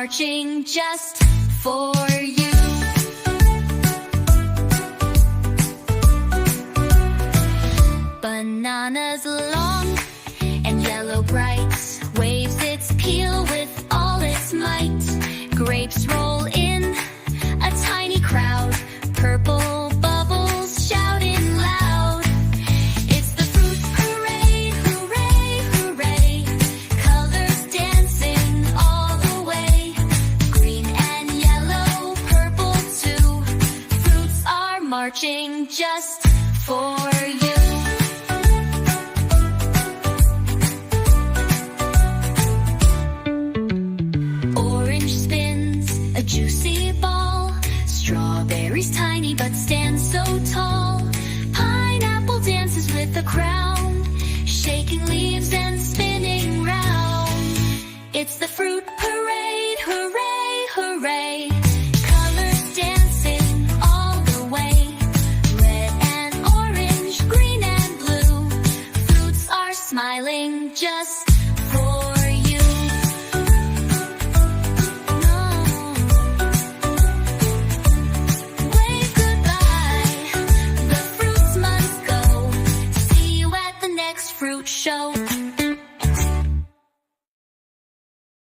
marching just for you. Bananas long and yellow bright, waves its peel with all its might. Grapes roll in a tiny crowd, purple bubbles shouting loud. It's the fruit parade, hooray, hooray, colors dancing all the way. Green and yellow, purple too, fruits are marching just for you. Juicy ball, strawberries tiny but stand so tall. Pineapple dances with a crown, shaking leaves and spinning round. It's the fruit parade, hooray, hooray, colors dancing all the way. Red and orange, green and blue, fruits are smiling just for you. Fruit show.